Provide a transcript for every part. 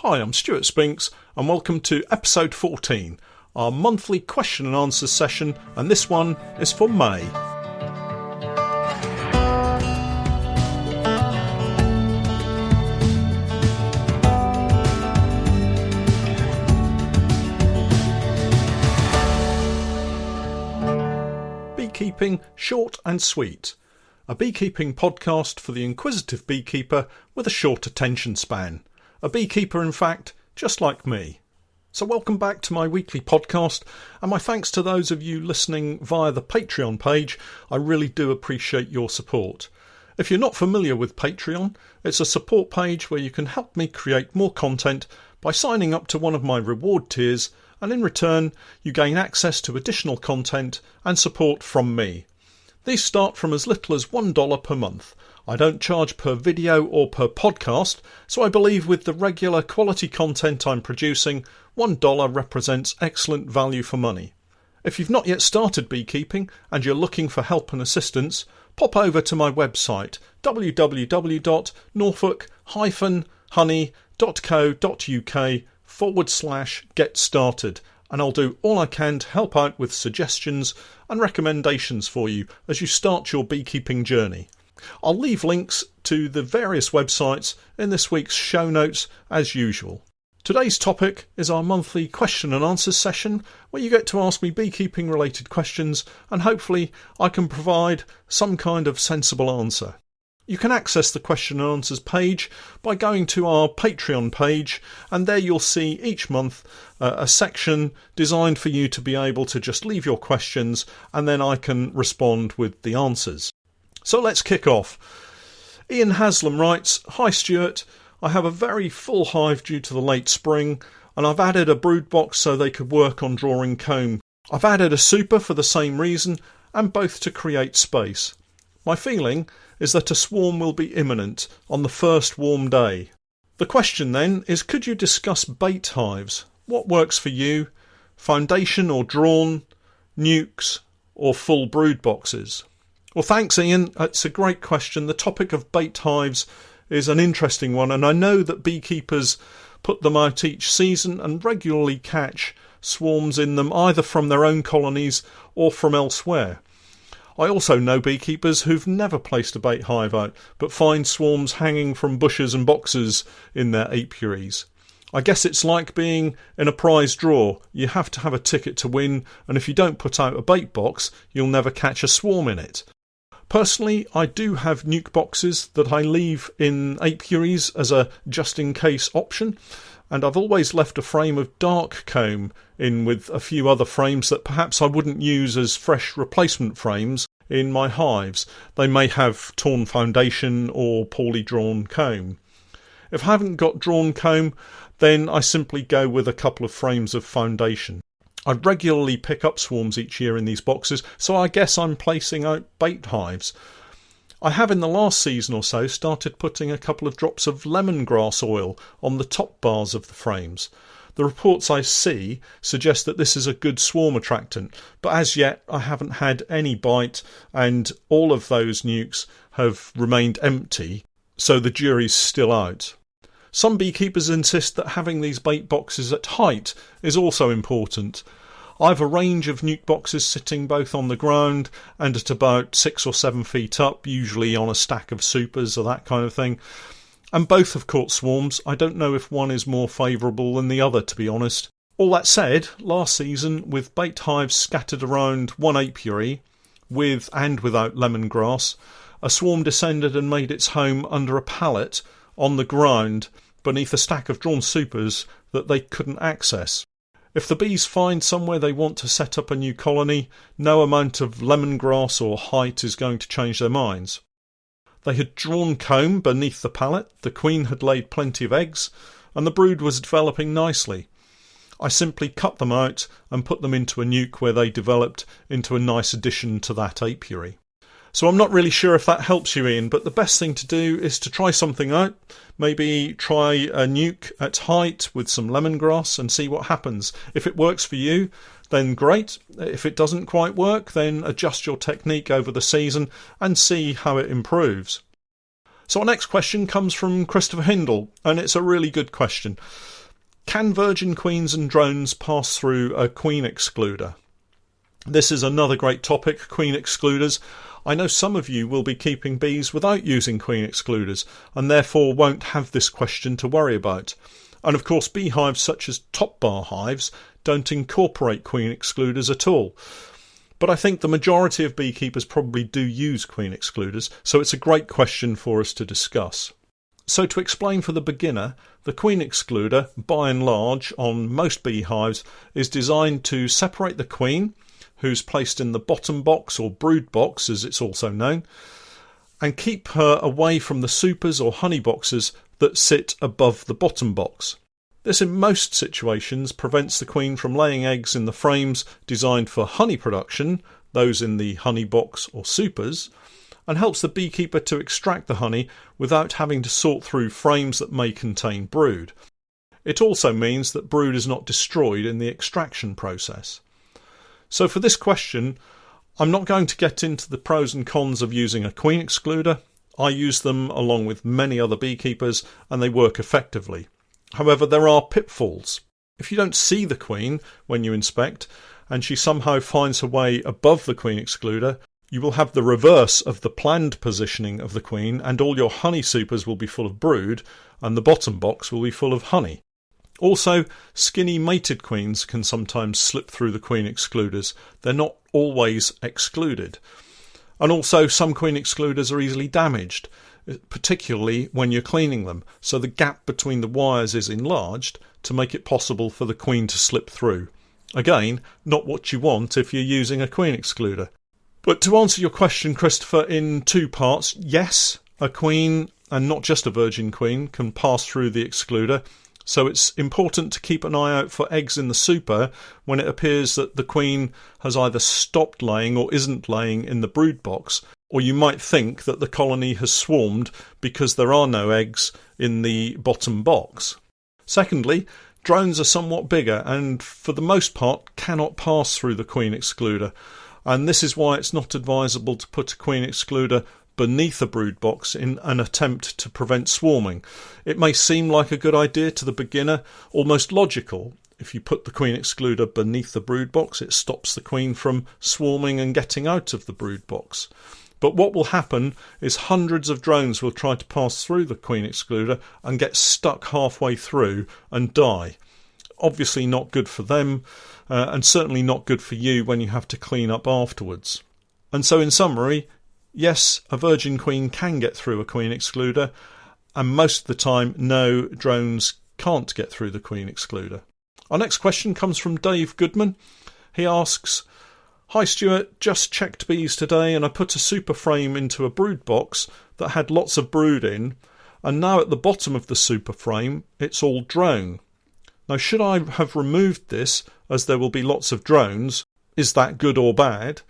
Hi, I'm Stuart Spinks and welcome to episode 14, our monthly question and answers session, and this one is for May. Beekeeping Short and Sweet, a beekeeping podcast for the inquisitive beekeeper with a short attention span. A beekeeper, in fact, just like me. So welcome back to my weekly podcast, and my thanks to those of you listening via the Patreon page. I really do appreciate your support. If you're not familiar with Patreon, it's a support page where you can help me create more content by signing up to one of my reward tiers, and in return you gain access to additional content and support from me. These start from as little as $1 per month. I don't charge per video or per podcast, so I believe with the regular quality content I'm producing, $1 represents excellent value for money. If you've not yet started beekeeping and you're looking for help and assistance, pop over to my website www.norfolkhoney.co.uk/get started, and I'll do all I can to help out with suggestions and recommendations for you as you start your beekeeping journey. I'll leave links to the various websites in this week's show notes as usual. Today's topic is our monthly question and answers session, where you get to ask me beekeeping related questions and hopefully I can provide some kind of sensible answer. You can access the question and answers page by going to our Patreon page, and there you'll see each month a section designed for you to be able to just leave your questions and then I can respond with the answers. So let's kick off. Ian Haslam writes, "Hi Stuart, I have a very full hive due to the late spring, and I've added a brood box so they could work on drawing comb. I've added a super for the same reason, and both to create space. My feeling is that a swarm will be imminent on the first warm day. The question then is, could you discuss bait hives? What works for you? Foundation or drawn, nukes or full brood boxes?" Well, thanks Ian, it's a great question. The topic of bait hives is an interesting one, and I know that beekeepers put them out each season and regularly catch swarms in them either from their own colonies or from elsewhere. I also know beekeepers who've never placed a bait hive out but find swarms hanging from bushes and boxes in their apiaries. I guess it's like being in a prize draw. You have to have a ticket to win, and if you don't put out a bait box, you'll never catch a swarm in it. Personally, I do have nuke boxes that I leave in apiaries as a just-in-case option, and I've always left a frame of dark comb in with a few other frames that perhaps I wouldn't use as fresh replacement frames in my hives. They may have torn foundation or poorly drawn comb. If I haven't got drawn comb, then I simply go with a couple of frames of foundation. I regularly pick up swarms each year in these boxes, so I guess I'm placing out bait hives. I have in the last season or so started putting a couple of drops of lemongrass oil on the top bars of the frames. The reports I see suggest that this is a good swarm attractant, but as yet I haven't had any bite, and all of those nukes have remained empty, so the jury's still out. Some beekeepers insist that having these bait boxes at height is also important. I've a range of nuke boxes sitting both on the ground and at about 6 or 7 feet up, usually on a stack of supers or that kind of thing. And both have caught swarms. I don't know if one is more favourable than the other, to be honest. All that said, last season, with bait hives scattered around one apiary, with and without lemongrass, a swarm descended and made its home under a pallet on the ground beneath a stack of drawn supers that they couldn't access. If the bees find somewhere they want to set up a new colony, no amount of lemongrass or height is going to change their minds. They had drawn comb beneath the pallet, the queen had laid plenty of eggs, and the brood was developing nicely. I simply cut them out and put them into a nuke where they developed into a nice addition to that apiary. So I'm not really sure if that helps you, Ian, but the best thing to do is to try something out. Maybe try a nuke at height with some lemongrass and see what happens. If it works for you, then great. If it doesn't quite work, then adjust your technique over the season and see how it improves. So our next question comes from Christopher Hindle, and it's a really good question. Can virgin queens and drones pass through a queen excluder? This is another great topic, queen excluders. I know some of you will be keeping bees without using queen excluders and therefore won't have this question to worry about. And of course, beehives such as top bar hives don't incorporate queen excluders at all. But I think the majority of beekeepers probably do use queen excluders, so it's a great question for us to discuss. So to explain for the beginner, the queen excluder, by and large, on most beehives, is designed to separate the queen, who's placed in the bottom box or brood box as it's also known, and keep her away from the supers or honey boxes that sit above the bottom box. This in most situations prevents the queen from laying eggs in the frames designed for honey production, those in the honey box or supers, and helps the beekeeper to extract the honey without having to sort through frames that may contain brood. It also means that brood is not destroyed in the extraction process. So for this question, I'm not going to get into the pros and cons of using a queen excluder. I use them along with many other beekeepers and they work effectively. However, there are pitfalls. If you don't see the queen when you inspect and she somehow finds her way above the queen excluder, you will have the reverse of the planned positioning of the queen and all your honey supers will be full of brood and the bottom box will be full of honey. Also, skinny mated queens can sometimes slip through the queen excluders. They're not always excluded. And also, some queen excluders are easily damaged, particularly when you're cleaning them, so the gap between the wires is enlarged to make it possible for the queen to slip through. Again, not what you want if you're using a queen excluder. But to answer your question, Christopher, in two parts, yes, a queen, and not just a virgin queen, can pass through the excluder, so it's important to keep an eye out for eggs in the super when it appears that the queen has either stopped laying or isn't laying in the brood box, or you might think that the colony has swarmed because there are no eggs in the bottom box. Secondly, drones are somewhat bigger and for the most part cannot pass through the queen excluder, and this is why it's not advisable to put a queen excluder beneath a brood box in an attempt to prevent swarming. It may seem like a good idea to the beginner, almost logical. If you put the queen excluder beneath the brood box, it stops the queen from swarming and getting out of the brood box. But what will happen is hundreds of drones will try to pass through the queen excluder and get stuck halfway through and die. Obviously not good for them, and certainly not good for you when you have to clean up afterwards. And so in summary, yes, a virgin queen can get through a queen excluder, and most of the time, no, drones can't get through the queen excluder. Our next question comes from Dave Goodman. He asks, "Hi Stuart, just checked bees today and I put a super frame into a brood box that had lots of brood in, and now at the bottom of the super frame it's all drone. Now should I have removed this as there will be lots of drones? Is that good or bad?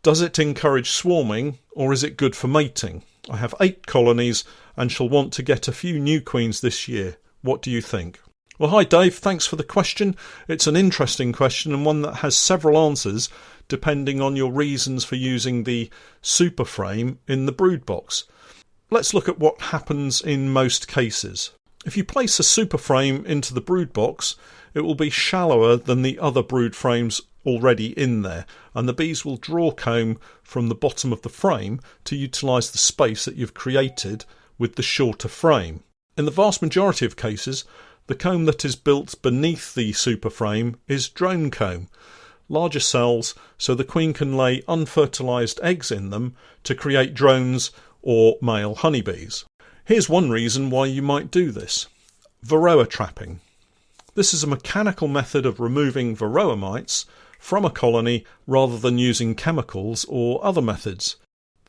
Does it encourage swarming or is it good for mating? I have 8 colonies and shall want to get a few new queens this year. What do you think?" Well, hi Dave, thanks for the question. It's an interesting question and one that has several answers depending on your reasons for using the super frame in the brood box. Let's look at what happens in most cases. If you place a super frame into the brood box, it will be shallower than the other brood frames already in there, and the bees will draw comb from the bottom of the frame to utilise the space that you've created with the shorter frame. In the vast majority of cases, the comb that is built beneath the super frame is drone comb, larger cells so the queen can lay unfertilised eggs in them to create drones or male honeybees. Here's one reason why you might do this: varroa trapping. This is a mechanical method of removing varroa mites from a colony rather than using chemicals or other methods.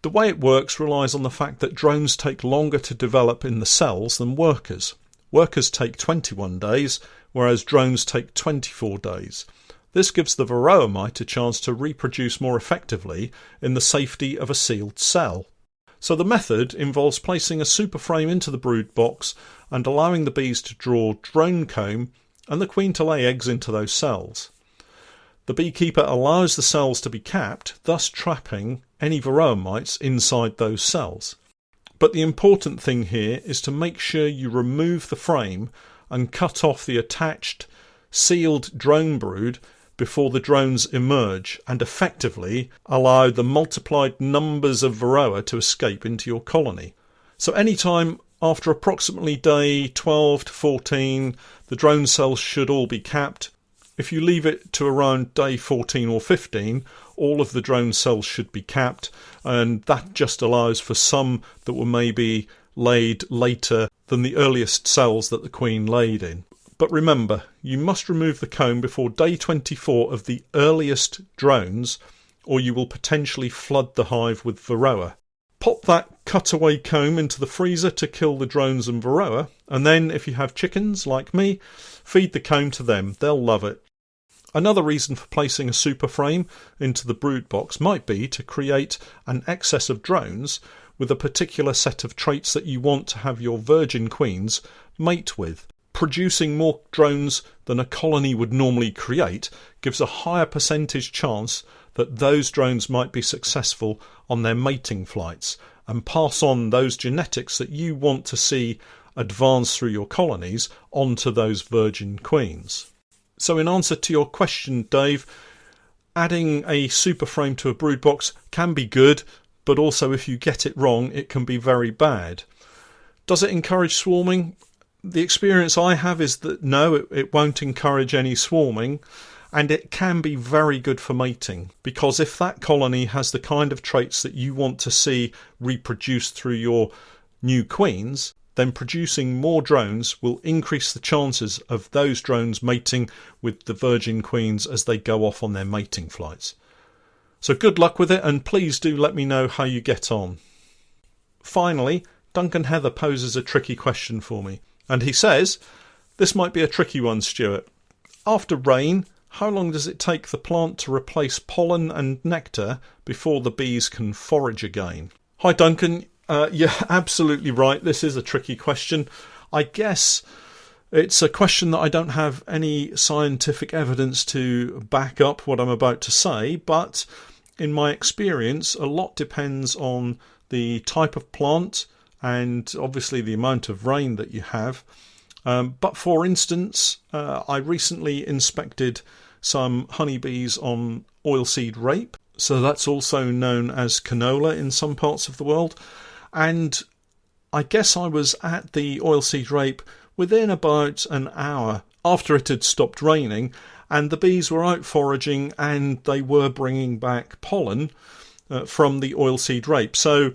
The way it works relies on the fact that drones take longer to develop in the cells than workers. Workers take 21 days, whereas drones take 24 days. This gives the varroa mite a chance to reproduce more effectively in the safety of a sealed cell. So the method involves placing a super frame into the brood box and allowing the bees to draw drone comb and the queen to lay eggs into those cells. The beekeeper allows the cells to be capped, thus trapping any varroa mites inside those cells. But the important thing here is to make sure you remove the frame and cut off the attached sealed drone brood before the drones emerge and effectively allow the multiplied numbers of Varroa to escape into your colony. So anytime after approximately day 12 to 14, the drone cells should all be capped. If you leave it to around day 14 or 15, all of the drone cells should be capped, and that just allows for some that were maybe laid later than the earliest cells that the queen laid in. But remember, you must remove the comb before day 24 of the earliest drones, or you will potentially flood the hive with Varroa. Pop that cutaway comb into the freezer to kill the drones and Varroa, and then if you have chickens like me, feed the comb to them. They'll love it. Another reason for placing a super frame into the brood box might be to create an excess of drones with a particular set of traits that you want to have your virgin queens mate with. Producing more drones than a colony would normally create gives a higher percentage chance that those drones might be successful on their mating flights and pass on those genetics that you want to see advance through your colonies onto those virgin queens. So in answer to your question, Dave, adding a super frame to a brood box can be good, but also if you get it wrong, it can be very bad. Does it encourage swarming? The experience I have is that no, it won't encourage any swarming, and it can be very good for mating, because if that colony has the kind of traits that you want to see reproduced through your new queens, then producing more drones will increase the chances of those drones mating with the virgin queens as they go off on their mating flights. So good luck with it, and please do let me know how you get on. Finally, Duncan Heather poses a tricky question for me. And he says, this might be a tricky one, Stuart. After rain, how long does it take the plant to replace pollen and nectar before the bees can forage again? Hi, Duncan. You're absolutely right. This is a tricky question. I guess it's a question that I don't have any scientific evidence to back up what I'm about to say, but in my experience, a lot depends on the type of plant and obviously the amount of rain that you have. But for instance, I recently inspected some honeybees on oilseed rape. So that's also known as canola in some parts of the world. And I guess I was at the oilseed rape within about an hour after it had stopped raining, and the bees were out foraging and they were bringing back pollen from the oilseed rape. So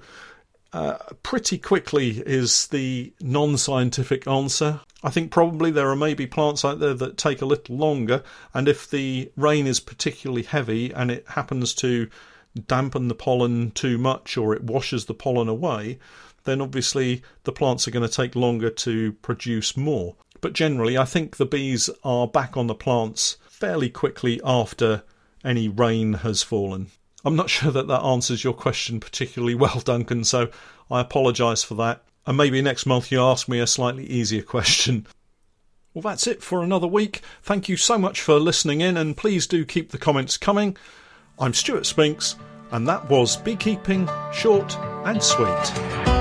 pretty quickly is the non-scientific answer. I think probably there are maybe plants out there that take a little longer, and if the rain is particularly heavy and it happens to dampen the pollen too much or it washes the pollen away, then obviously the plants are going to take longer to produce more. But generally I think the bees are back on the plants fairly quickly after any rain has fallen. I'm not sure that answers your question particularly well, Duncan, so I apologise for that. And maybe next month you ask me a slightly easier question. Well, that's it for another week. Thank you so much for listening in, and please do keep the comments coming. I'm Stuart Spinks, and that was Beekeeping Short and Sweet.